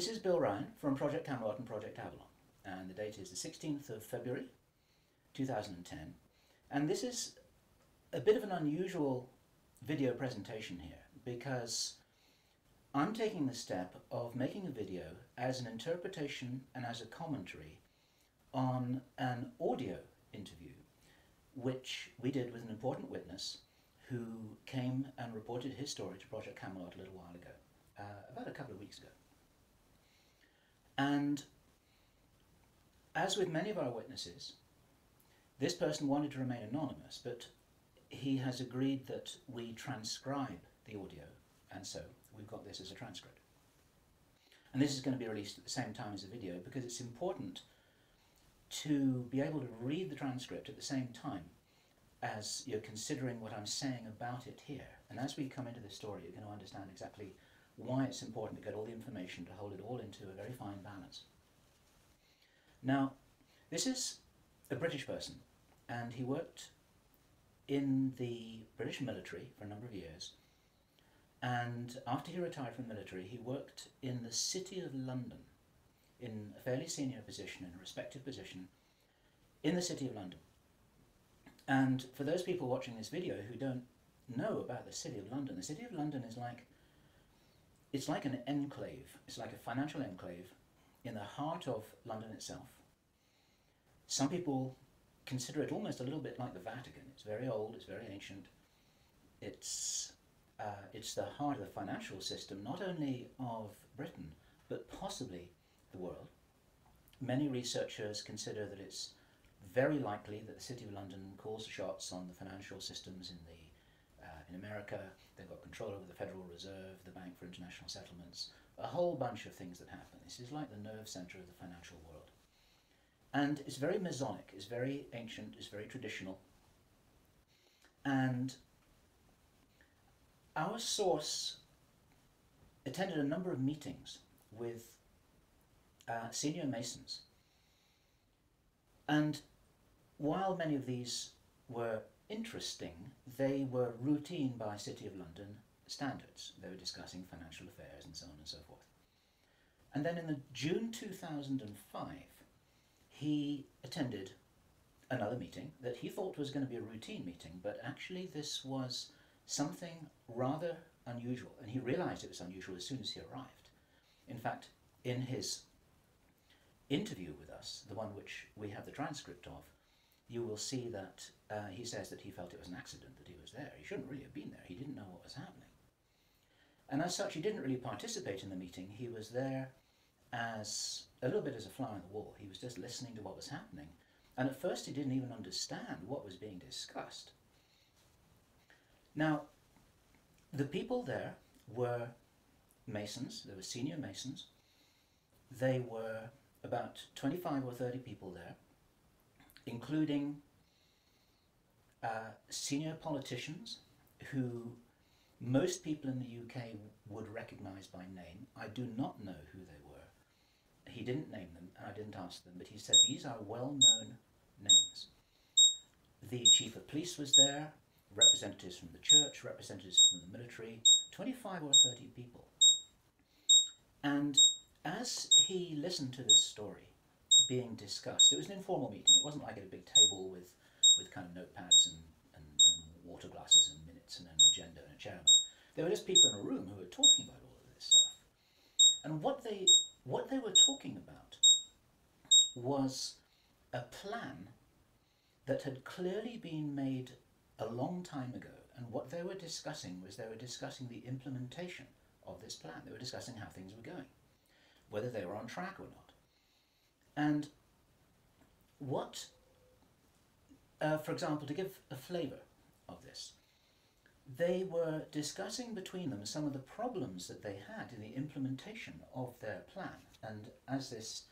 This is Bill Ryan from Project Camelot and Project Avalon, and the date is the 16th of February 2010, and this is a bit of an unusual video presentation here because I'm taking the step of making a video as an interpretation and as a commentary on an audio interview which we did with an important witness who came and reported his story to Project Camelot a little while ago, about a couple of weeks ago. And as with many of our witnesses, this person wanted to remain anonymous, but he has agreed that we transcribe the audio, and so we've got this as a transcript. And this is going to be released at the same time as the video because it's important to be able to read the transcript at the same time as you're considering what I'm saying about it here. And as we come into this story, you're going to understand exactly why it's important to get all the information, to hold it all into a very fine balance. Now, this is a British person, and he worked in the British military for a number of years, and after he retired from the military, he worked in the City of London in a fairly senior position, in a respected position in the City of London. And for those people watching this video who don't know about the City of London, the City of London is it's like an enclave. It's like a financial enclave in the heart of London itself. Some people consider it almost a little bit like the Vatican. It's very old, it's very ancient. It's the heart of the financial system, not only of Britain, but possibly the world. Many researchers consider that it's very likely that the City of London calls the shots on the financial systems in America. They've got control over the Federal Reserve, the Bank for International Settlements, a whole bunch of things that happen. This is like the nerve center of the financial world. And it's very Masonic, it's very ancient, it's very traditional. And our source attended a number of meetings with senior Masons. And while many of these were interesting, they were routine by City of London standards. They were discussing financial affairs and so on and so forth. And then in June 2005, he attended another meeting that he thought was going to be a routine meeting, but actually this was something rather unusual, and he realized it was unusual as soon as he arrived. In fact, in his interview with us, the one which we have the transcript of, you will see that he says that he felt it was an accident that he was there. He shouldn't really have been there. He didn't know what was happening. And as such, he didn't really participate in the meeting. He was there as a little bit as a fly on the wall. He was just listening to what was happening. And at first, he didn't even understand what was being discussed. Now, the people there were Masons. They were senior Masons. They were about 25 or 30 people there, including senior politicians who most people in the UK would recognise by name. I do not know who they were. He didn't name them, and I didn't ask them, but he said these are well-known names. The chief of police was there, representatives from the church, representatives from the military, 25 or 30 people. And as he listened to this story being discussed, it was an informal meeting. It wasn't like at a big table with kind of notepads and water glasses and minutes and an agenda and a chairman. There were just people in a room who were talking about all of this stuff. And what they were talking about was a plan that had clearly been made a long time ago. And what they were discussing was they were discussing the implementation of this plan. They were discussing how things were going, whether they were on track or not. And what, for example, to give a flavour of this, they were discussing between them some of the problems that they had in the implementation of their plan. And as this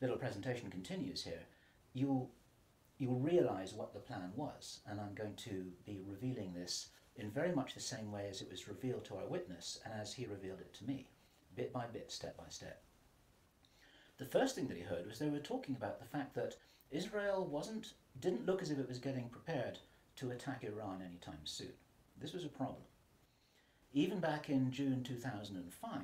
little presentation continues here, you'll realise what the plan was. And I'm going to be revealing this in very much the same way as it was revealed to our witness and as he revealed it to me, bit by bit, step by step. The first thing that he heard was they were talking about the fact that Israel didn't look as if it was getting prepared to attack Iran anytime soon. This was a problem. Even back in June 2005,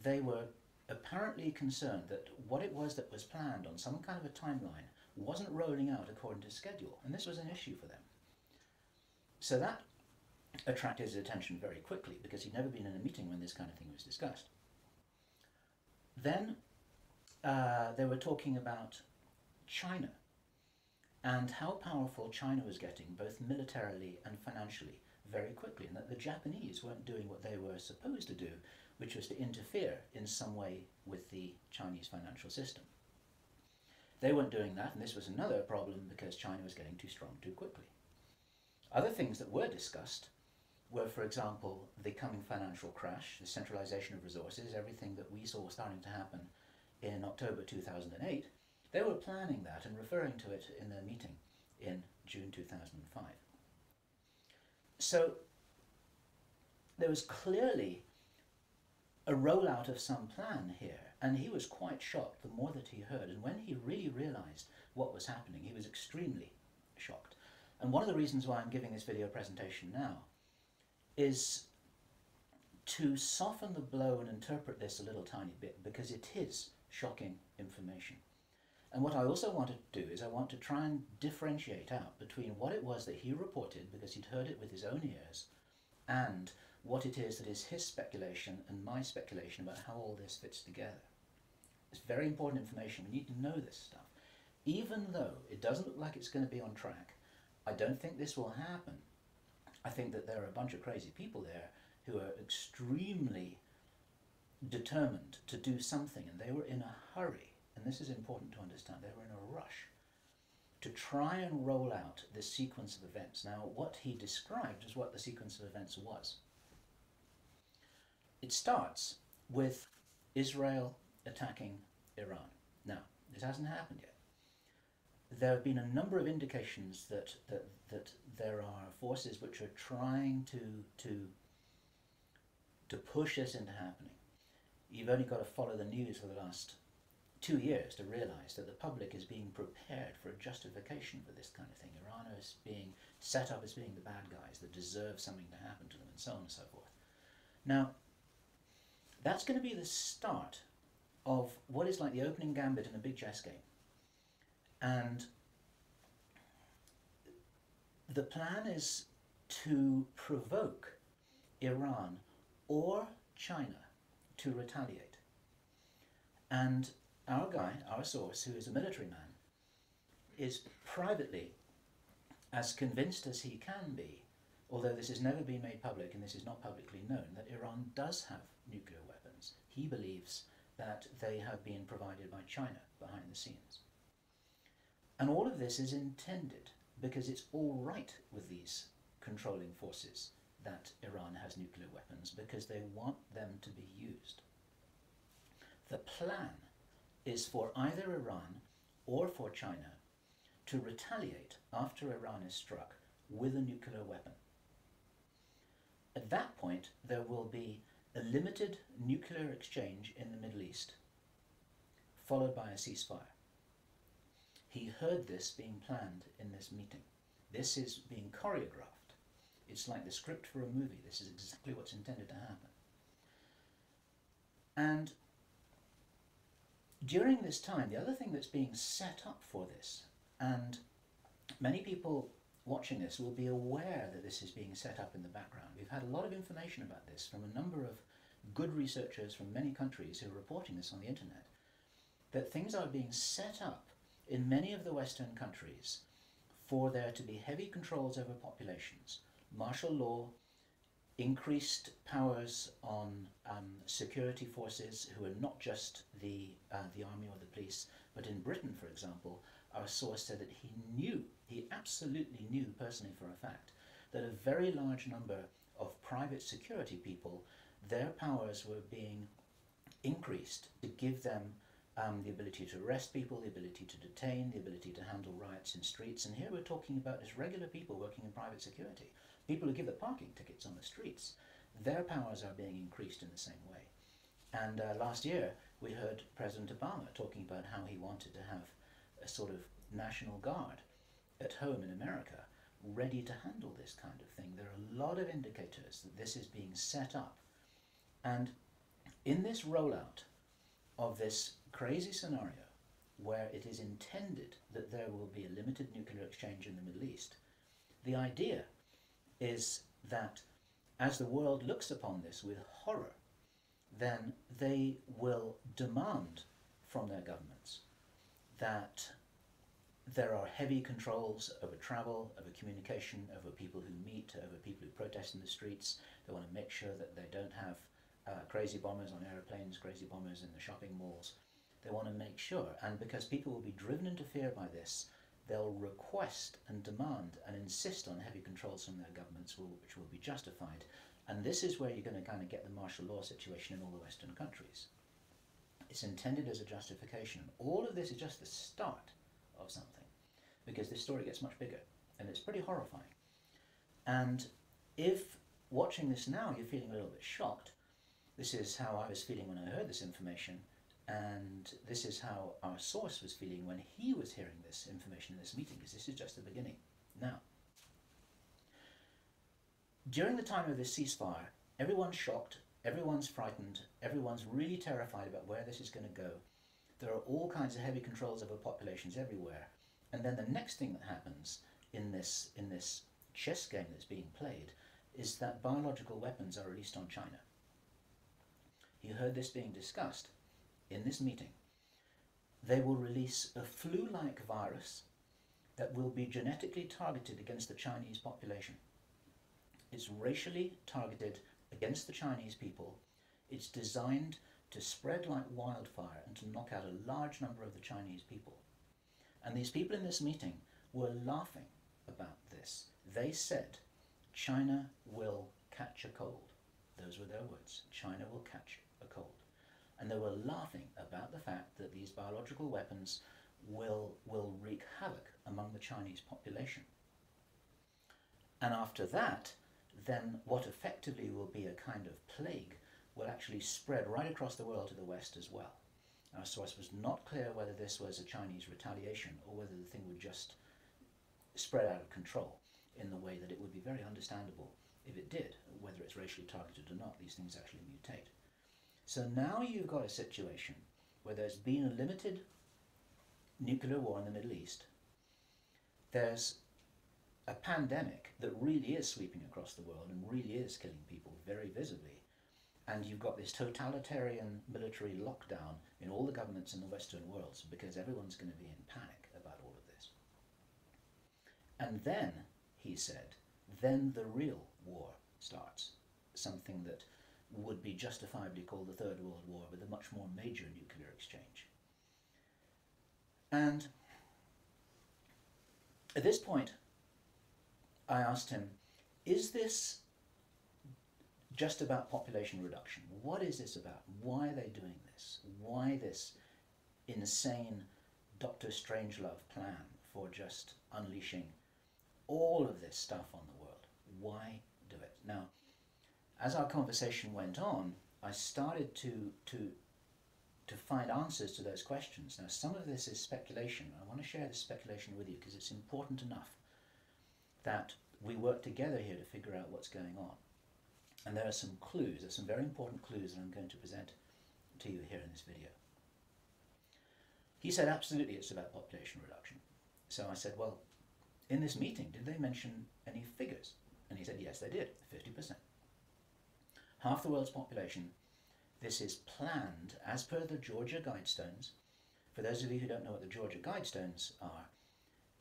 they were apparently concerned that what it was that was planned on some kind of a timeline wasn't rolling out according to schedule, and this was an issue for them. So that attracted his attention very quickly, because he'd never been in a meeting when this kind of thing was discussed. Then they were talking about China and how powerful China was getting, both militarily and financially, very quickly, and that the Japanese weren't doing what they were supposed to do, which was to interfere in some way with the Chinese financial system. They weren't doing that, and this was another problem because China was getting too strong too quickly. Other things that were discussed were, for example, the coming financial crash, the centralization of resources, everything that we saw starting to happen in October 2008. They were planning that and referring to it in their meeting in June 2005. So there was clearly a rollout of some plan here, and he was quite shocked the more that he heard, and when he really realized what was happening, he was extremely shocked. And one of the reasons why I'm giving this video presentation now is to soften the blow and interpret this a little tiny bit, because it is shocking information. And what I also want to do is I want to try and differentiate out between what it was that he reported, because he'd heard it with his own ears, and what it is that is his speculation and my speculation about how all this fits together. It's very important information. We need to know this stuff. Even though it doesn't look like it's going to be on track, I don't think this will happen. I think that there are a bunch of crazy people there who are extremely determined to do something, and they were in a hurry, and this is important to understand, they were in a rush to try and roll out this sequence of events. Now, what he described is what the sequence of events was. It starts with Israel attacking Iran. Now, this hasn't happened yet. There have been a number of indications that there are forces which are trying to push this into happening. You've only got to follow the news for the last 2 years to realize that the public is being prepared for a justification for this kind of thing. Iran is being set up as being the bad guys that deserve something to happen to them, and so on and so forth. Now, that's going to be the start of what is like the opening gambit in a big chess game. And the plan is to provoke Iran or China to retaliate. And our guy, our source, who is a military man, is privately as convinced as he can be, although this has never been made public and this is not publicly known, that Iran does have nuclear weapons. He believes that they have been provided by China behind the scenes. And all of this is intended because it's all right with these controlling forces that Iran has nuclear weapons, because they want them to be used. The plan is for either Iran or for China to retaliate after Iran is struck with a nuclear weapon. At that point, there will be a limited nuclear exchange in the Middle East, followed by a ceasefire. He heard this being planned in this meeting. This is being choreographed. It's like the script for a movie. This is exactly what's intended to happen. And during this time, the other thing that's being set up for this, and many people watching this will be aware that this is being set up in the background. We've had a lot of information about this from a number of good researchers from many countries who are reporting this on the internet, that things are being set up in many of the Western countries for there to be heavy controls over populations, martial law, increased powers on security forces who are not just the army or the police, but in Britain, for example, our source said that he absolutely knew personally for a fact, that a very large number of private security people, their powers were being increased to give them the ability to arrest people, the ability to detain, the ability to handle riots in streets. And here we're talking about just regular people working in private security, people who give the parking tickets on the streets. Their powers are being increased in the same way. And last year we heard President Obama talking about how he wanted to have a sort of national guard at home in America ready to handle this kind of thing. There are a lot of indicators that this is being set up. And in this rollout of this crazy scenario where it is intended that there will be a limited nuclear exchange in the Middle East, the idea is that as the world looks upon this with horror, then they will demand from their governments that there are heavy controls over travel, over communication, over people who meet, over people who protest in the streets. They want to make sure that they don't have crazy bombers on aeroplanes, crazy bombers in the shopping malls. They want to make sure, and because people will be driven into fear by this, they'll request and demand and insist on heavy controls from their governments, which will be justified. And this is where you're going to kind of get the martial law situation in all the Western countries. It's intended as a justification. All of this is just the start of something, because this story gets much bigger, and it's pretty horrifying. And if watching this now you're feeling a little bit shocked, this is how I was feeling when I heard this information, and this is how our source was feeling when he was hearing this information in this meeting, because this is just the beginning. Now, during the time of this ceasefire, everyone's shocked, everyone's frightened, everyone's really terrified about where this is going to go. There are all kinds of heavy controls over populations everywhere. And then the next thing that happens in this chess game that's being played is that biological weapons are released on China. You heard this being discussed in this meeting. They will release a flu-like virus that will be genetically targeted against the Chinese population. It's racially targeted against the Chinese people. It's designed to spread like wildfire and to knock out a large number of the Chinese people. And these people in this meeting were laughing about this. They said, China will catch a cold. Those were their words. China will catch a cold. And they were laughing about the fact that these biological weapons will wreak havoc among the Chinese population. And after that, then what effectively will be a kind of plague will actually spread right across the world to the West as well. Our source was not clear whether this was a Chinese retaliation or whether the thing would just spread out of control in the way that it would be very understandable if it did, whether it's racially targeted or not. These things actually mutate. So now you've got a situation where there's been a limited nuclear war in the Middle East. There's a pandemic that really is sweeping across the world and really is killing people very visibly. And you've got this totalitarian military lockdown in all the governments in the Western world because everyone's going to be in panic about all of this. And then, he said, then the real war starts, something that would be justifiably called the Third World War with a much more major nuclear exchange. And at this point, I asked him, is this just about population reduction? What is this about? Why are they doing this? Why this insane Dr. Strangelove plan for just unleashing all of this stuff on the world? Why do it? Now, as our conversation went on, I started to find answers to those questions. Now, some of this is speculation. I want to share this speculation with you because it's important enough that we work together here to figure out what's going on. And there are some clues, there's some very important clues that I'm going to present to you here in this video. He said, absolutely, it's about population reduction. So I said, well, in this meeting, did they mention any figures? And he said, yes, they did, 50%. Half the world's population. This is planned as per the Georgia Guidestones. For those of you who don't know what the Georgia Guidestones are,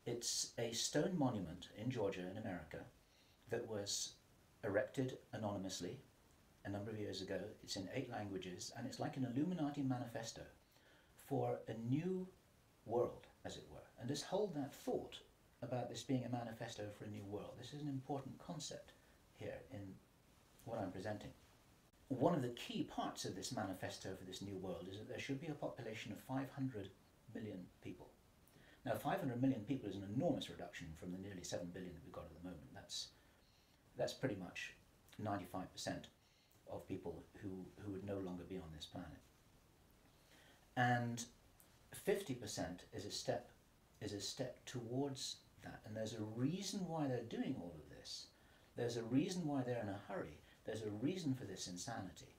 it's a stone monument in Georgia in America that was erected anonymously a number of years ago. It's in 8 languages, and it's like an Illuminati manifesto for a new world, as it were. And just hold that thought about this being a manifesto for a new world. This is an important concept here in what I'm presenting. One of the key parts of this manifesto for this new world is that there should be a population of 500 million people. Now, 500 million people is an enormous reduction from the nearly 7 billion that we've got at the moment. That's pretty much 95% of people who would no longer be on this planet. And 50% is a step towards that. And there's a reason why they're doing all of this. There's a reason why they're in a hurry. There's a reason for this insanity.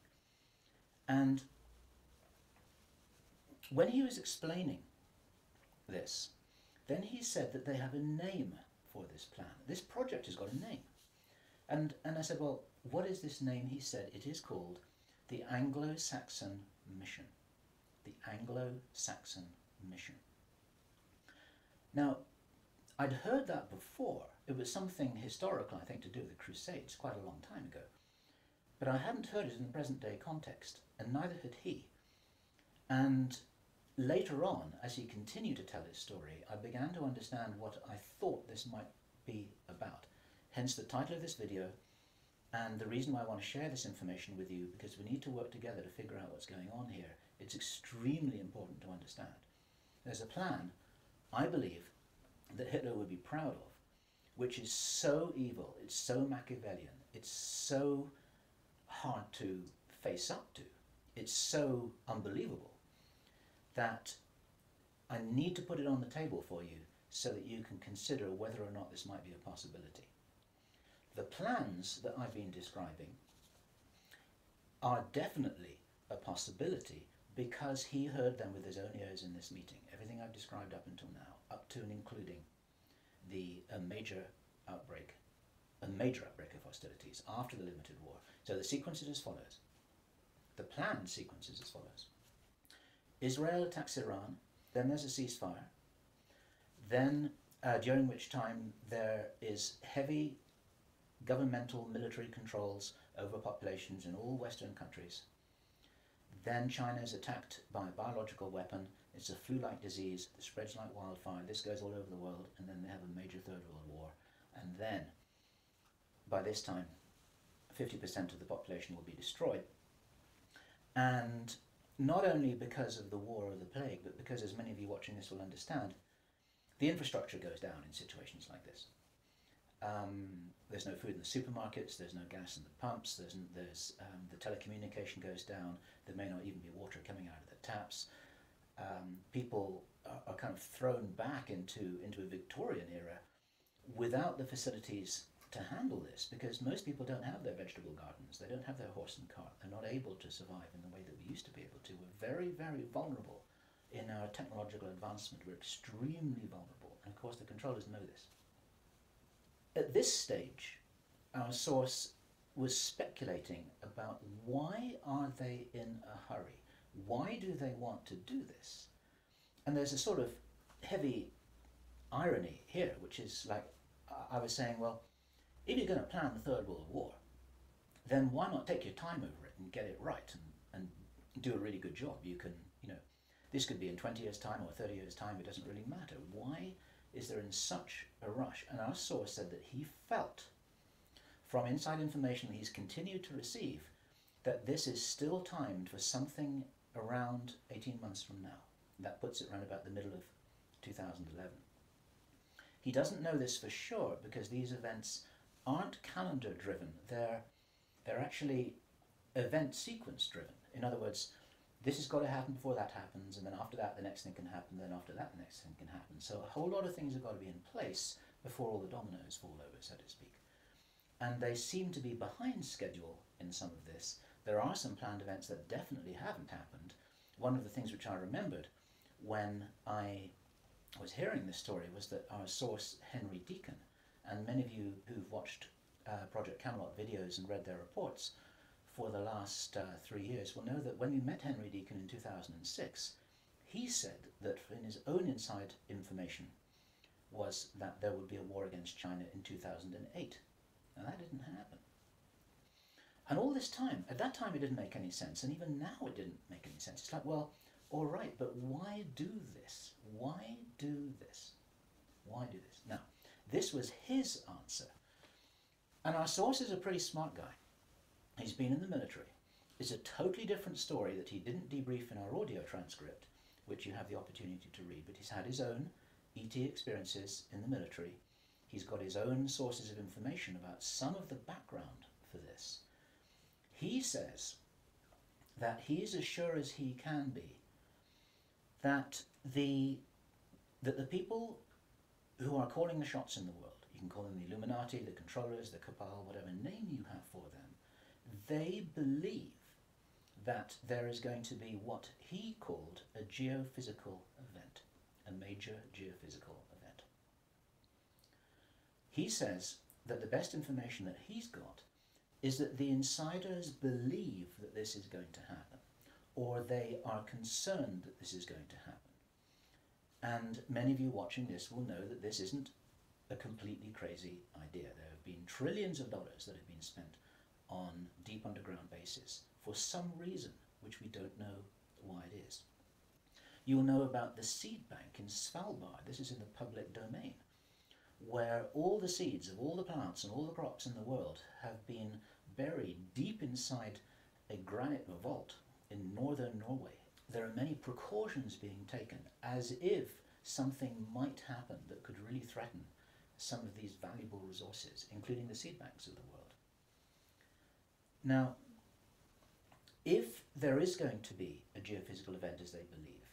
And when he was explaining this, then he said that they have a name for this plan. This project has got a name. And I said, well, what is this name? He said it is called the Anglo-Saxon Mission. The Anglo-Saxon Mission. Now, I'd heard that before. It was something historical, I think, to do with the Crusades quite a long time ago. But I hadn't heard it in the present-day context, and neither had he. And later on, as he continued to tell his story, I began to understand what I thought this might be about. Hence the title of this video, and the reason why I want to share this information with you, because we need to work together to figure out what's going on here. It's extremely important to understand. There's a plan, I believe, that Hitler would be proud of, which is so evil, it's so Machiavellian, it's so hard to face up to, it's so unbelievable, that I need to put it on the table for you so that you can consider whether or not this might be a possibility. The plans that I've been describing are definitely a possibility because he heard them with his own ears in this meeting. Everything I've described up until now, up to and including a major outbreak of hostilities after the limited war. So the sequence is as follows. The planned sequence is as follows. Israel attacks Iran, then there's a ceasefire, then during which time there is heavy governmental military controls over populations in all Western countries. Then China is attacked by a biological weapon. It's a flu-like disease that spreads like wildfire. This goes all over the world, and then they have a major Third World War. And then, by this time, 50% of the population will be destroyed. And not only because of the war or the plague, but because, as many of you watching this will understand, the infrastructure goes down in situations like this. There's no food in the supermarkets, there's no gas in the pumps, the telecommunication goes down, there may not even be water coming out of the taps. People are kind of thrown back into a Victorian era without the facilities to handle this, because most people don't have their vegetable gardens, they don't have their horse and cart, they're not able to survive in the way that we used to be able to. We're very, very vulnerable in our technological advancement. We're extremely vulnerable, and of course the controllers know this. At this stage, our source was speculating about why are they in a hurry? Why do they want to do this? And there's a sort of heavy irony here, which is like, I was saying, well, if you're going to plan the Third World War, then why not take your time over it and get it right and do a really good job? You can, this could be in 20 years' time or 30 years' time, it doesn't really matter. Why is there in such a rush? And our source said that he felt, from inside information he's continued to receive, that this is still timed for something around 18 months from now. That puts it around about the middle of 2011. He doesn't know this for sure because these events aren't calendar driven, they're actually event sequence driven. In other words, this has got to happen before that happens, and then after that the next thing can happen, then after that the next thing can happen. So a whole lot of things have got to be in place before all the dominoes fall over, so to speak. And they seem to be behind schedule in some of this. There are some planned events that definitely haven't happened. One of the things which I remembered when I was hearing this story was that our source, Henry Deacon, and many of you who've watched Project Camelot videos and read their reports for the last 3 years will know that when we met Henry Deacon in 2006, he said that in his own inside information was that there would be a war against China in 2008. Now that didn't happen. And all this time, at that time it didn't make any sense, and even now it didn't make any sense. It's like, well, all right, but why do this? Why do this? Why do this? Now, this was his answer. And our source is a pretty smart guy. He's been in the military. It's a totally different story that he didn't debrief in our audio transcript, which you have the opportunity to read, but he's had his own ET experiences in the military. He's got his own sources of information about some of the background for this. He says that he is as sure as he can be that the people who are calling the shots in the world, you can call them the Illuminati, the controllers, the cabal, whatever name you have for them, they believe that there is going to be what he called a geophysical event, a major geophysical event. He says that the best information that he's got is that the insiders believe that this is going to happen, or they are concerned that this is going to happen. And many of you watching this will know that this isn't a completely crazy idea. There have been trillions of dollars that have been spent on deep underground bases for some reason which we don't know why it is. You'll know about the seed bank in Svalbard. This is in the public domain, where all the seeds of all the plants and all the crops in the world have been buried deep inside a granite vault in northern Norway. There are many precautions being taken as if something might happen that could really threaten some of these valuable resources, including the seed banks of the world. Now, if there is going to be a geophysical event as they believe,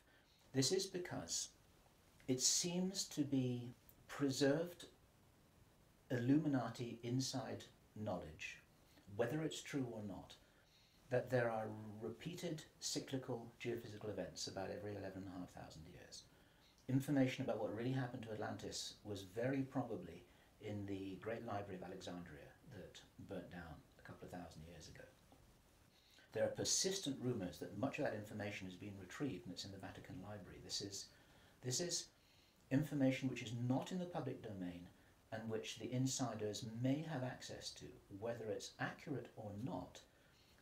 this is because it seems to be preserved Illuminati inside knowledge, whether it's true or not, that there are repeated cyclical geophysical events about every 11,500 years. Information about what really happened to Atlantis was very probably in the Great Library of Alexandria that burnt down a couple of thousand years ago. There are persistent rumors that much of that information has been retrieved and it's in the Vatican Library. This is information which is not in the public domain and which the insiders may have access to. Whether it's accurate or not,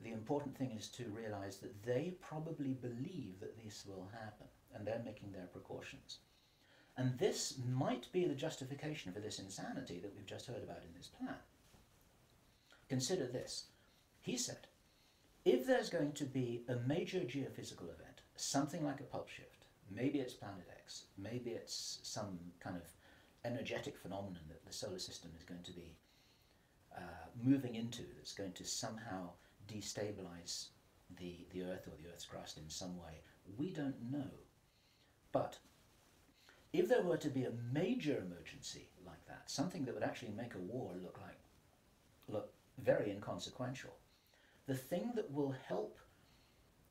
the important thing is to realize that they probably believe that this will happen and they're making their precautions. And this might be the justification for this insanity that we've just heard about in this plan. Consider this. He said, if there's going to be a major geophysical event, something like a pulse shift, maybe it's Planet X, maybe it's some kind of energetic phenomenon that the solar system is going to be moving into, that's going to somehow destabilize the Earth or the Earth's crust in some way, we don't know. But if there were to be a major emergency like that, something that would actually make a war look very inconsequential, the thing that will help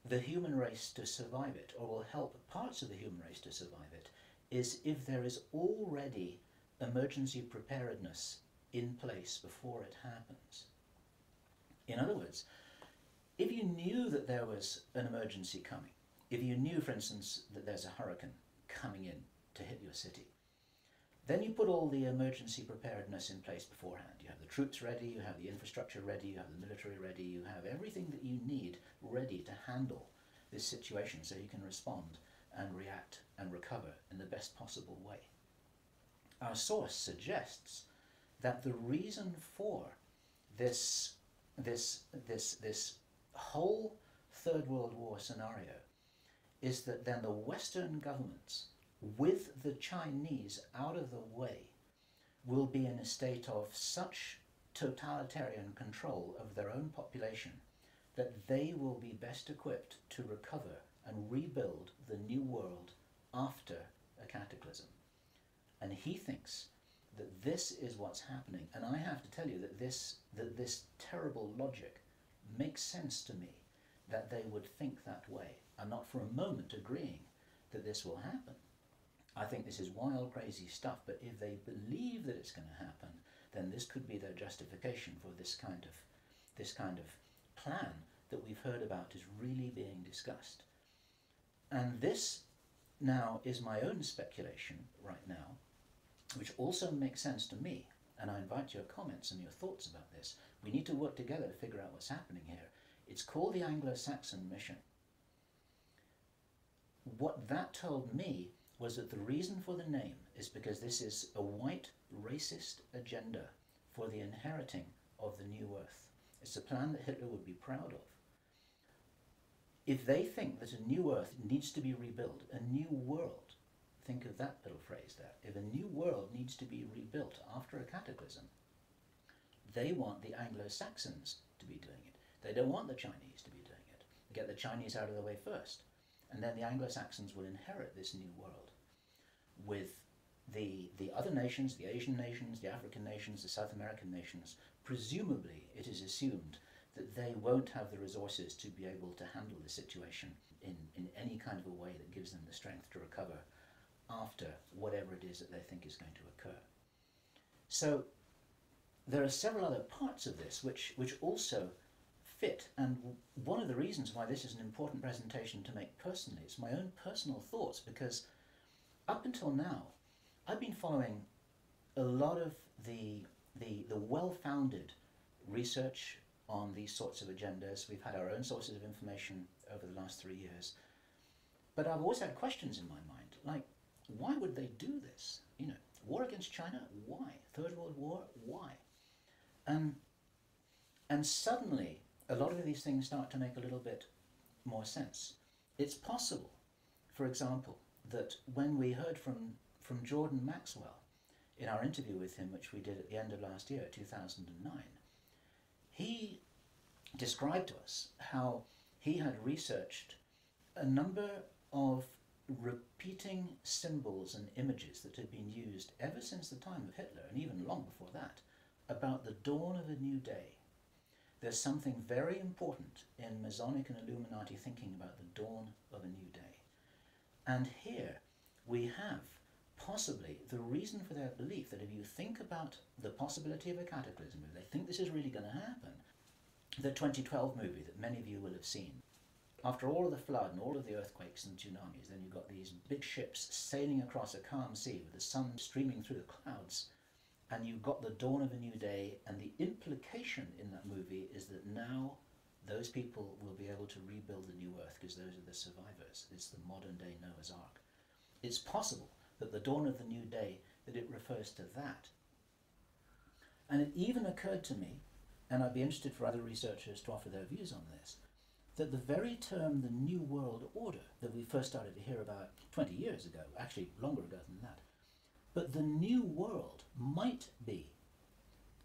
the human race to survive it, or will help parts of the human race to survive it, is if there is already emergency preparedness in place before it happens. In other words, if you knew that there was an emergency coming, if you knew, for instance, that there's a hurricane coming in to hit your city, then you put all the emergency preparedness in place beforehand. You have the troops ready, you have the infrastructure ready, you have the military ready, you have everything that you need ready to handle this situation so you can respond and react and recover in the best possible way. Our source suggests that the reason for this whole Third World War scenario is that then the Western governments, with the Chinese out of the way, will be in a state of such totalitarian control of their own population that they will be best equipped to recover and rebuild the new world after a cataclysm. And he thinks that this is what's happening. And I have to tell you that this terrible logic makes sense to me, that they would think that way. I'm not for a moment agreeing that this will happen. I think this is wild, crazy stuff, but if they believe that it's going to happen, then this could be their justification for this kind of plan that we've heard about is really being discussed. And this now is my own speculation right now, which also makes sense to me, and I invite your comments and your thoughts about this. We need to work together to figure out what's happening here. It's called the Anglo-Saxon Mission. What that told me was that the reason for the name is because this is a white racist agenda for the inheriting of the new Earth. It's a plan that Hitler would be proud of. If they think that a new Earth needs to be rebuilt, a new world, think of that little phrase there, if a new world needs to be rebuilt after a cataclysm, they want the Anglo-Saxons to be doing it. They don't want the Chinese to be doing it. Get the Chinese out of the way first, and then the Anglo-Saxons will inherit this new world with the other nations, the Asian nations, the African nations, the South American nations. Presumably, it is assumed that they won't have the resources to be able to handle the situation in any kind of a way that gives them the strength to recover after whatever it is that they think is going to occur. So there are several other parts of this which also fit, and one of the reasons why this is an important presentation to make personally is my own personal thoughts, because up until now I've been following a lot of the well-founded research on these sorts of agendas. We've had our own sources of information over the last 3 years, but I've always had questions in my mind, like, why would they do this? You know, war against China, why? Third World War, why? And suddenly a lot of these things start to make a little bit more sense. It's possible, for example, that when we heard from Jordan Maxwell in our interview with him, which we did at the end of last year, 2009, he described to us how he had researched a number of repeating symbols and images that had been used ever since the time of Hitler, and even long before that, about the dawn of a new day. There's something very important in Masonic and Illuminati thinking about the dawn of a new day. And here we have possibly the reason for their belief that if you think about the possibility of a cataclysm, if they think this is really going to happen, the 2012 movie that many of you will have seen, after all of the flood and all of the earthquakes and tsunamis, then you've got these big ships sailing across a calm sea with the sun streaming through the clouds, and you've got the dawn of a new day, and the implication in that movie is that now those people will be able to rebuild the new earth because those are the survivors. It's the modern day Noah's Ark. It's possible that the dawn of the new day, that it refers to that. And it even occurred to me, and I'd be interested for other researchers to offer their views on this, that the very term the New World Order that we first started to hear about 20 years ago, actually longer ago than that, but the New World might be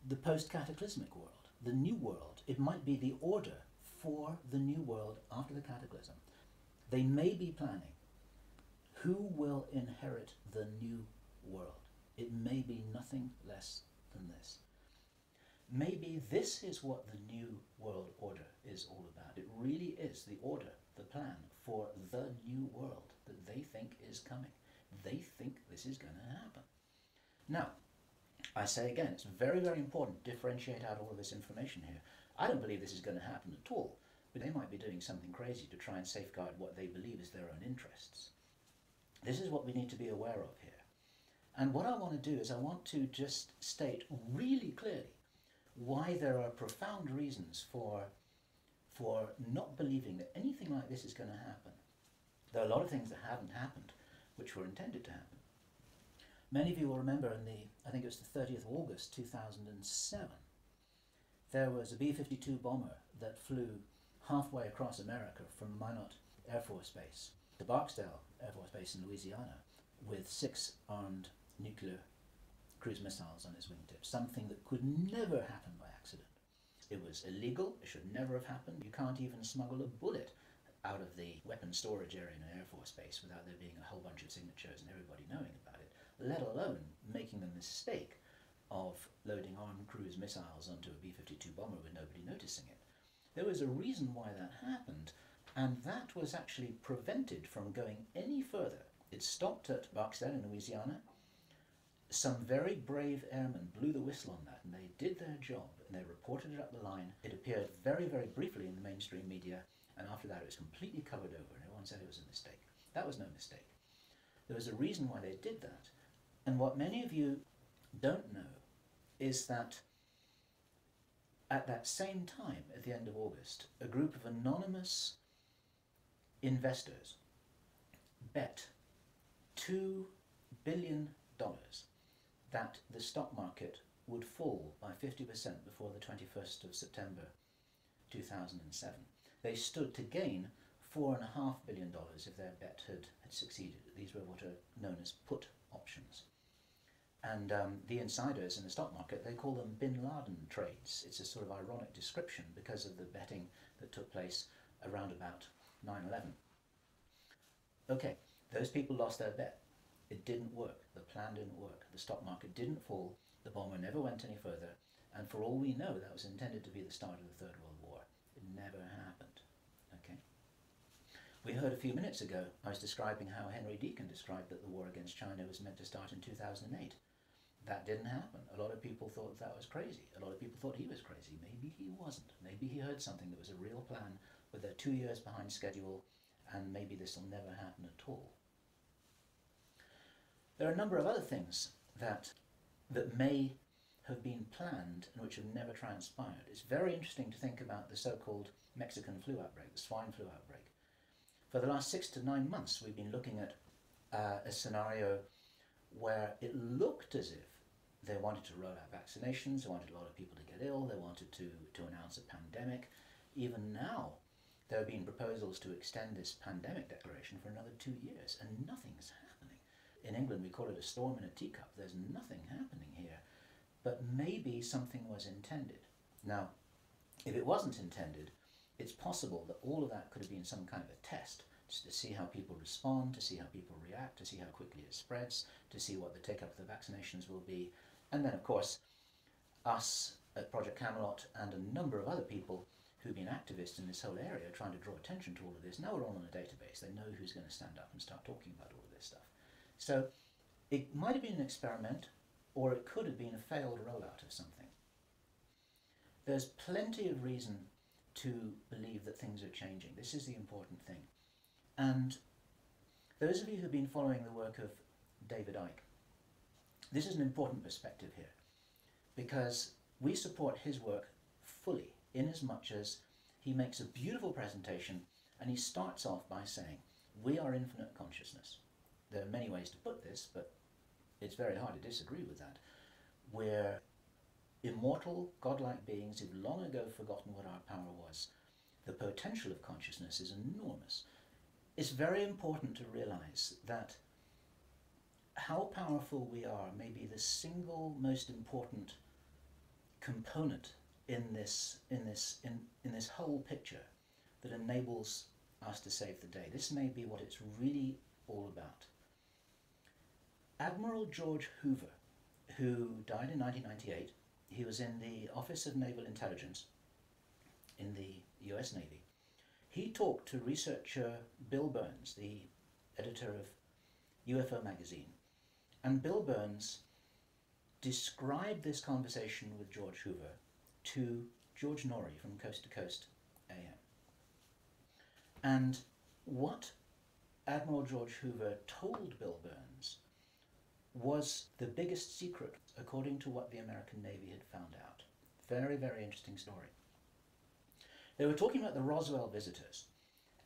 the post-cataclysmic world. The New World, it might be the order for the New World after the cataclysm. They may be planning who will inherit the New World. It may be nothing less than this. Maybe this is what the New World Order is all about. It really is the order, the plan for the new world that they think is coming. They think this is going to happen. Now, I say again, it's very, very important to differentiate out all of this information here. I don't believe this is going to happen at all, but they might be doing something crazy to try and safeguard what they believe is their own interests. This is what we need to be aware of here. And what I want to do is I want to just state really clearly why there are profound reasons for not believing that anything like this is going to happen. There are a lot of things that haven't happened which were intended to happen. Many of you will remember I think it was the 30th of August 2007, there was a B-52 bomber that flew halfway across America from Minot Air Force Base to Barksdale Air Force Base in Louisiana with 6 armed nuclear cruise missiles on its wingtips, something that could never happen by accident. It was illegal, it should never have happened. You can't even smuggle a bullet out of the weapons storage area in an Air Force Base without there being a whole bunch of signatures and everybody knowing about it, let alone making the mistake of loading armed cruise missiles onto a B-52 bomber with nobody noticing it. There was a reason why that happened, and that was actually prevented from going any further. It stopped at Barksdale in Louisiana. Some very brave airmen blew the whistle on that, and they did their job, and they reported it up the line. It appeared very, very briefly in the mainstream media, and after that it was completely covered over, and everyone said it was a mistake. That was no mistake. There was a reason why they did that. And what many of you don't know is that at that same time, at the end of August, a group of anonymous investors bet $2 billion that the stock market would fall by 50% before the 21st of September 2007. They stood to gain $4.5 billion if their bet had succeeded. These were what are known as put options. And the insiders in the stock market, they call them bin Laden trades. It's a sort of ironic description because of the betting that took place around about 9/11. Okay, those people lost their bet. It didn't work. The plan didn't work. The stock market didn't fall. The bomber never went any further. And for all we know, that was intended to be the start of the Third World War. It never happened. Okay? We heard a few minutes ago, I was describing how Henry Deacon described that the war against China was meant to start in 2008. That didn't happen. A lot of people thought that was crazy. A lot of people thought he was crazy. Maybe he wasn't. Maybe he heard something that was a real plan, but they're 2 years behind schedule, and maybe this will never happen at all. There are a number of other things that may have been planned and which have never transpired. It's very interesting to think about the so-called Mexican flu outbreak, the swine flu outbreak. For the last 6 to 9 months, we've been looking at a scenario where it looked as if they wanted to roll out vaccinations, they wanted a lot of people to get ill, they wanted to announce a pandemic. Even now, there have been proposals to extend this pandemic declaration for another 2 years, and nothing's happening. In England, we call it a storm in a teacup. There's nothing happening here, but maybe something was intended. Now, if it wasn't intended, it's possible that all of that could have been some kind of a test, just to see how people respond, to see how people react, to see how quickly it spreads, to see what the take-up of the vaccinations will be. And then, of course, us at Project Camelot and a number of other people who've been activists in this whole area trying to draw attention to all of this, now we're all on a database. They know who's going to stand up and start talking about all of this stuff. So it might have been an experiment, or it could have been a failed rollout of something. There's plenty of reason to believe that things are changing. This is the important thing. And those of you who've been following the work of David Icke, this is an important perspective here, because we support his work fully, in as much as he makes a beautiful presentation and he starts off by saying, we are infinite consciousness. There are many ways to put this, but it's very hard to disagree with that. We're immortal, godlike beings who've long ago forgotten what our power was. The potential of consciousness is enormous. It's very important to realize that how powerful we are may be the single most important component in this whole picture that enables us to save the day. This may be what it's really all about. Admiral George Hoover, who died in 1998, he was in the Office of Naval Intelligence in the US Navy. He talked to researcher Bill Burns, the editor of UFO magazine, and Bill Burns described this conversation with George Hoover to George Norrie from Coast to Coast AM. And what Admiral George Hoover told Bill Burns was the biggest secret according to what the American Navy had found out. Very, very interesting story. They were talking about the Roswell visitors,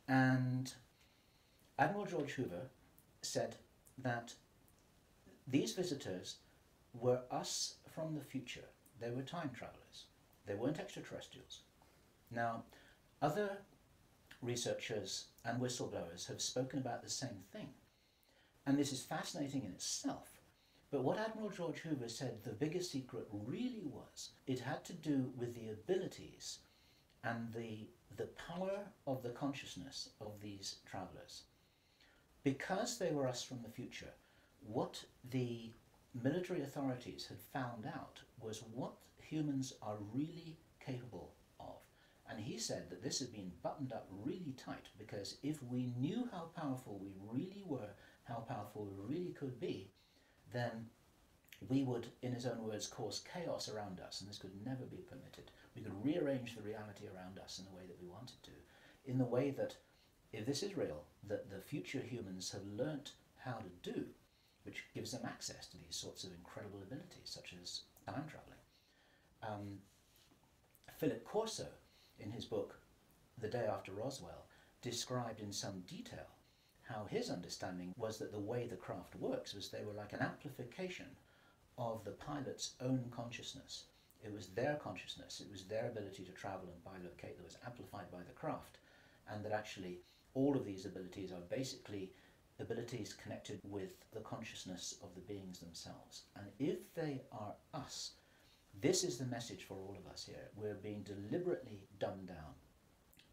and Admiral George Hoover said that these visitors were us from the future. They were time travelers. They weren't extraterrestrials. Now, other researchers and whistleblowers have spoken about the same thing, and this is fascinating in itself. But what Admiral George Hoover said the biggest secret really was, it had to do with the abilities and the power of the consciousness of these travelers. Because they were us from the future, what the military authorities had found out was what humans are really capable of. And he said that this had been buttoned up really tight, because if we knew how powerful we really were, how powerful we really could be, then we would, in his own words, cause chaos around us, and this could never be permitted. We could rearrange the reality around us in the way that we wanted to, in the way that, if this is real, that the future humans have learnt how to do, which gives them access to these sorts of incredible abilities, such as time traveling. Philip Corso, in his book The Day After Roswell, described in some detail how his understanding was that the way the craft works was they were like an amplification of the pilot's own consciousness. It was their consciousness, it was their ability to travel and bilocate that was amplified by the craft, and that actually all of these abilities are basically abilities connected with the consciousness of the beings themselves. And if they are us, this is the message for all of us here. We're being deliberately dumbed down.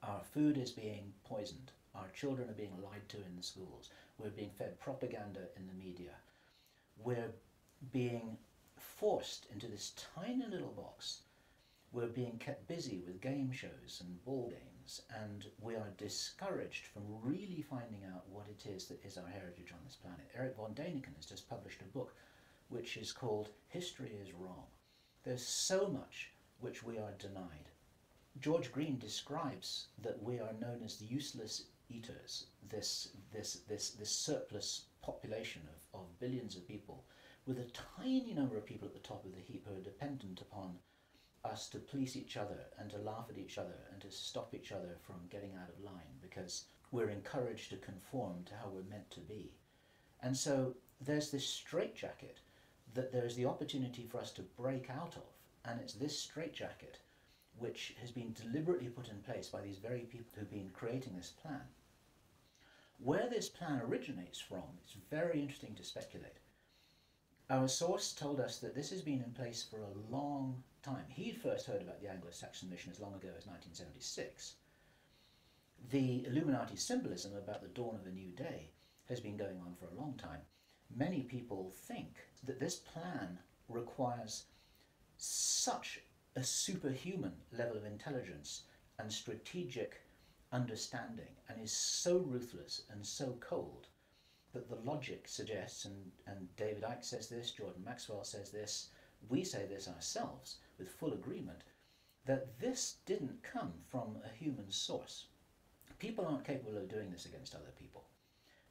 Our food is being poisoned. Our children are being lied to in the schools. We're being fed propaganda in the media. We're being forced into this tiny little box We're being kept busy with game shows and ball games, and we are discouraged from really finding out what it is that is our heritage on this planet. Eric von Däniken has just published a book which is called History is Wrong. There's so much which we are denied. George Green describes that we are known as the useless eaters, this surplus population of billions of people, with a tiny number of people at the top of the heap who are dependent upon us to police each other and to laugh at each other and to stop each other from getting out of line because we're encouraged to conform to how we're meant to be. And so there's this straitjacket that there's the opportunity for us to break out of, and it's this straitjacket which has been deliberately put in place by these very people who've been creating this plan. Where this plan originates from, it's very interesting to speculate. Our source told us that this has been in place for a long time. He'd first heard about the Anglo-Saxon mission as long ago as 1976. The Illuminati symbolism about the dawn of a new day has been going on for a long time. Many people think that this plan requires such a superhuman level of intelligence and strategic understanding, and is so ruthless and so cold that the logic suggests, and David Icke says this, Jordan Maxwell says this, we say this ourselves with full agreement, that this didn't come from a human source. People aren't capable of doing this against other people.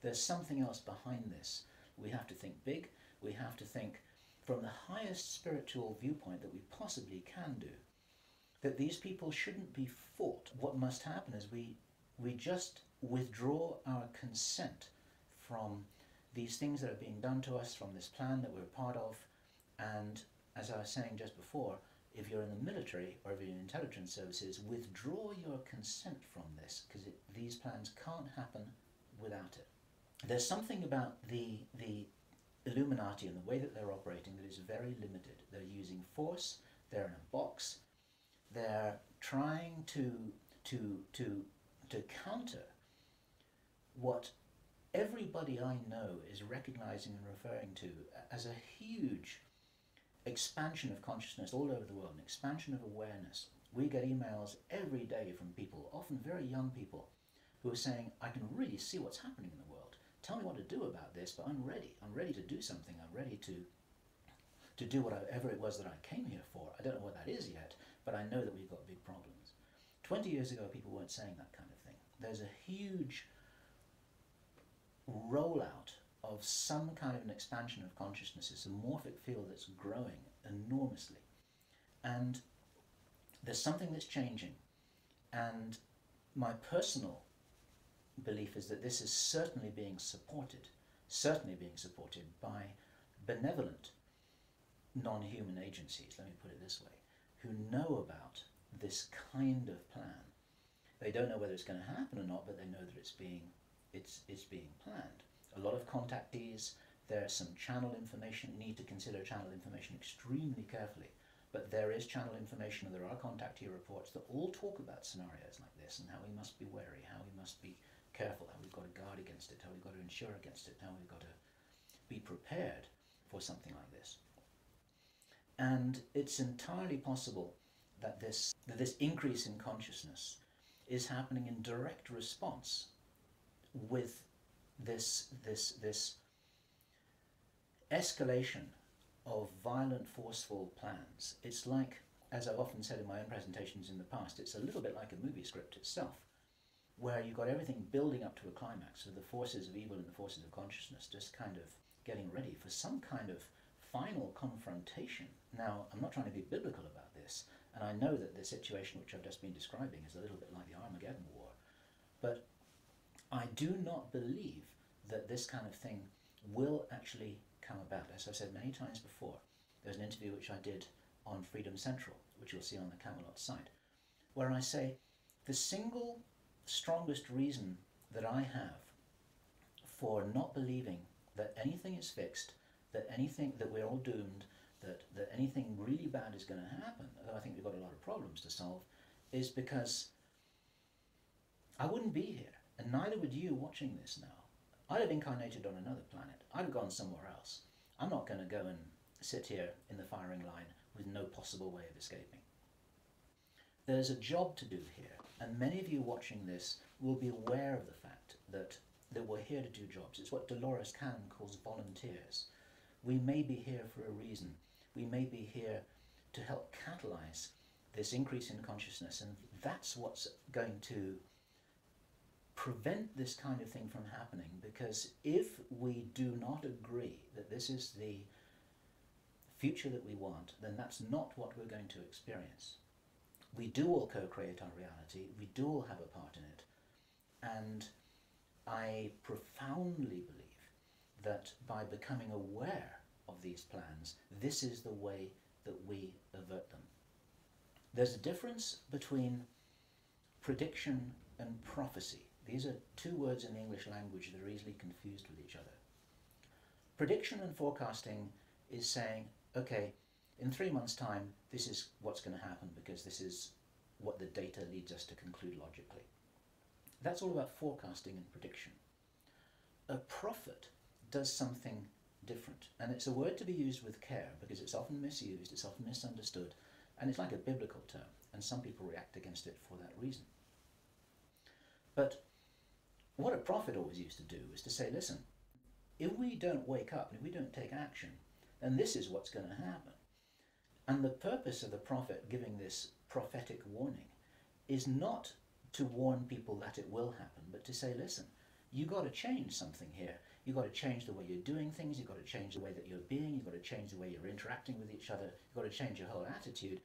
There's something else behind this. We have to think big. We have to think from the highest spiritual viewpoint that we possibly can do. That these people shouldn't be fought. What must happen is we just withdraw our consent from these things that are being done to us, from this plan that we're part of. And as I was saying just before, if you're in the military or if you're in intelligence services, withdraw your consent from this, because these plans can't happen without it. There's something about the Illuminati and the way that they're operating that is very limited. They're using force, they're in a box, they're trying to counter what everybody I know is recognizing and referring to as a huge expansion of consciousness all over the world, an expansion of awareness. We get emails every day from people, often very young people, who are saying, I can really see what's happening in the world. Tell me what to do about this, but I'm ready. I'm ready to do something. I'm ready to do whatever it was that I came here for. I don't know what that is yet, but I know that we've got big problems. 20 years ago, people weren't saying that kind of thing. There's a huge rollout of some kind of an expansion of consciousness. It's a morphic field that's growing enormously. And there's something that's changing. And my personal belief is that this is certainly being supported by benevolent non-human agencies, let me put it this way, who know about this kind of plan. They don't know whether it's going to happen or not, but they know that it's being planned. A lot of contactees, there's some channel information. You need to consider channel information extremely carefully, but there is channel information and there are contactee reports that all talk about scenarios like this and how we must be wary, how we must be careful, how we've got to guard against it, how we've got to insure against it, how we've got to be prepared for something like this. And it's entirely possible that this increase in consciousness is happening in direct response with this escalation of violent, forceful plans. It's like, as I've often said in my own presentations in the past, it's a little bit like a movie script itself, where you've got everything building up to a climax of the forces of evil and the forces of consciousness just kind of getting ready for some kind of final confrontation. Now, I'm not trying to be biblical about this, and I know that the situation which I've just been describing is a little bit like the Armageddon War, but I do not believe that this kind of thing will actually come about. As I've said many times before, there's an interview which I did on Freedom Central, which you'll see on the Camelot site, where I say the single strongest reason that I have for not believing that anything is fixed, that we're all doomed, that anything really bad is going to happen, although I think we've got a lot of problems to solve, is because I wouldn't be here, and neither would you watching this now. I'd have incarnated on another planet. I'd have gone somewhere else. I'm not going to go and sit here in the firing line with no possible way of escaping. there's a job to do here, and many of you watching this will be aware of the fact that we're here to do jobs. It's what Dolores Cannon calls volunteers. We may be here for a reason. We may be here to help catalyze this increase in consciousness, and that's what's going to prevent this kind of thing from happening, because if we do not agree that this is the future that we want, then that's not what we're going to experience. We do all co-create our reality, we do all have a part in it, and I profoundly believe that by becoming aware of these plans, this is the way that we avert them. There's a difference between prediction and prophecy. These are two words in the English language that are easily confused with each other. Prediction and forecasting is saying, okay, in 3 months' time, this is what's going to happen because this is what the data leads us to conclude logically. That's all about forecasting and prediction. A prophet does something different, and it's a word to be used with care because it's often misused, it's often misunderstood, and it's like a biblical term, and some people react against it for that reason. But what a prophet always used to do is to say, listen, if we don't wake up and if we don't take action, then this is what's going to happen. And the purpose of the prophet giving this prophetic warning is not to warn people that it will happen, but to say, listen, you've got to change something here. You've got to change the way you're doing things, you've got to change the way that you're being, you've got to change the way you're interacting with each other, you've got to change your whole attitude.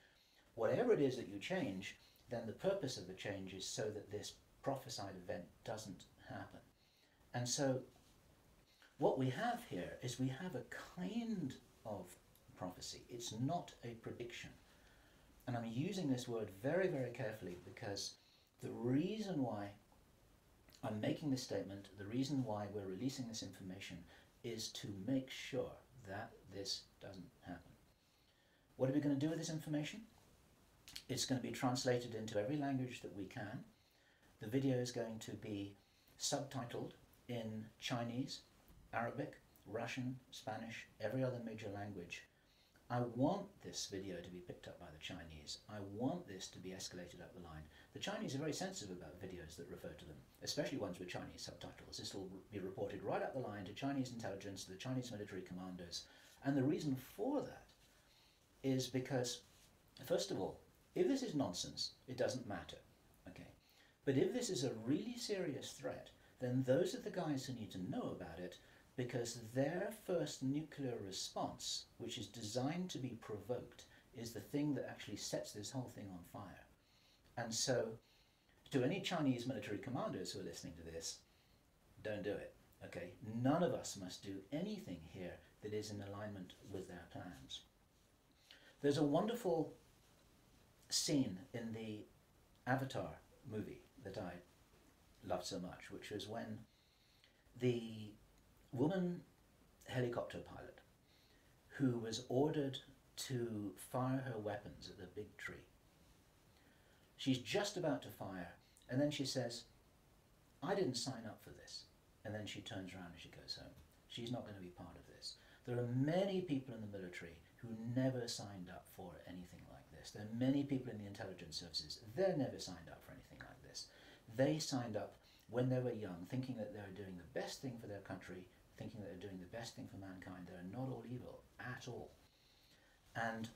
Whatever it is that you change, then the purpose of the change is so that this prophesied event doesn't happen. And so what we have here is we have a kind of prophecy. It's not a prediction. And I'm using this word very, very carefully because the reason why I'm making this statement, the reason why we're releasing this information is to make sure that this doesn't happen. What are we going to do with this information? It's going to be translated into every language that we can. The video is going to be subtitled in Chinese, Arabic, Russian, Spanish, every other major language. I want this video to be picked up by the Chinese. I want this to be escalated up the line. The Chinese are very sensitive about videos that refer to them, especially ones with Chinese subtitles. This will be reported right up the line to Chinese intelligence, to the Chinese military commanders. And the reason for that is because, first of all, if this is nonsense, it doesn't matter, okay? But if this is a really serious threat, then those are the guys who need to know about it, because their first nuclear response, which is designed to be provoked, is the thing that actually sets this whole thing on fire. And so, to any Chinese military commanders who are listening to this, don't do it, okay? None of us must do anything here that is in alignment with their plans. There's a wonderful scene in the Avatar movie that I loved so much, which was when the woman helicopter pilot who was ordered to fire her weapons at the big tree. She's just about to fire, and then she says, I didn't sign up for this. And then she turns around and she goes home. She's not going to be part of this. There are many people in the military who never signed up for anything like this. There are many people in the intelligence services, they never signed up for anything like this. They signed up when they were young, thinking that they were doing the best thing for their country, thinking that they're doing the best thing for mankind. They're not all evil at all. And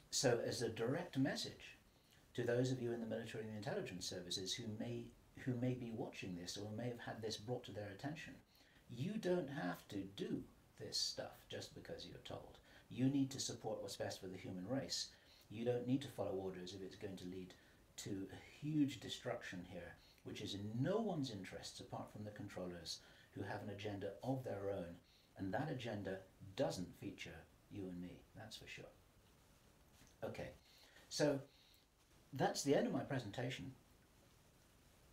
so as a direct message to those of you in the military and the intelligence services who may be watching this or may have had this brought to their attention, you don't have to do this stuff just because you're told. You need to support what's best for the human race. You don't need to follow orders if it's going to lead to a huge destruction here, which is in no one's interests apart from the controllers who have an agenda of their own, and that agenda doesn't feature you and me, that's for sure. Okay, so that's the end of my presentation.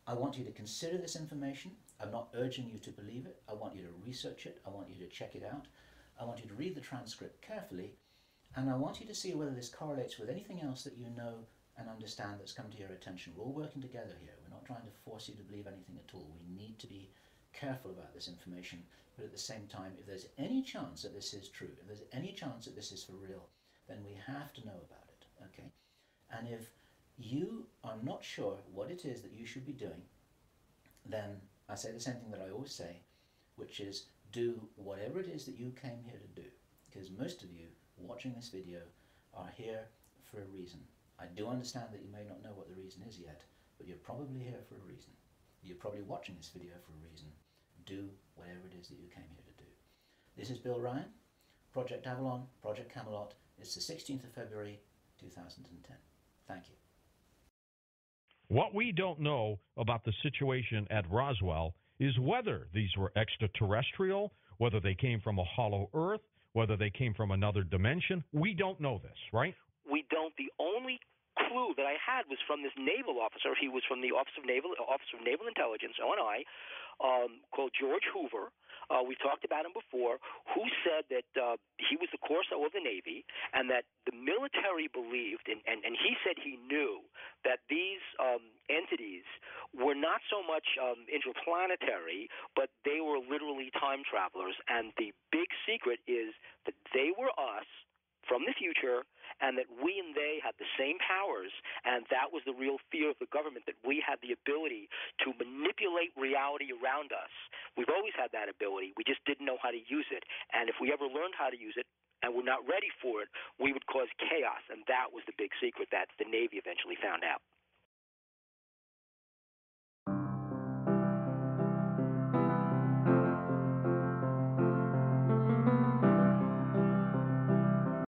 I want you to consider this information. I'm not urging you to believe it. I want you to research it. I want you to check it out. I want you to read the transcript carefully, and I want you to see whether this correlates with anything else that you know and understand that's come to your attention. We're all working together here. We're not trying to force you to believe anything at all. We need to be careful about this information, but at the same time, if there's any chance that this is true, if there's any chance that this is for real, then we have to know about it, okay? And if you are not sure what it is that you should be doing, then I say the same thing that I always say, which is do whatever it is that you came here to do. Because most of you watching this video are here for a reason. I do understand that you may not know what the reason is yet, but you're probably here for a reason. You're probably watching this video for a reason. Do whatever it is that you came here to do. This is Bill Ryan, Project Avalon, Project Camelot. It's the 16th of February, 2010. Thank you. What we don't know about the situation at Roswell is whether these were extraterrestrial, whether they came from a hollow earth, whether they came from another dimension. We don't know this, right? We don't. The only clue that I had was from this naval officer. He was from the Office of Naval Intelligence, ONI, called George Hoover. We talked about him before, who said that he was the Corso of the Navy and that the military believed, and he said he knew, that these entities were not so much interplanetary, but they were literally time travelers. And the big secret is that they were us from the future, and that we and they had the same powers, and that was the real fear of the government, that we had the ability to manipulate reality around us. We've always had that ability. We just didn't know how to use it, and if we ever learned how to use it and we're not ready for it, we would cause chaos, and that was the big secret that the Navy eventually found out.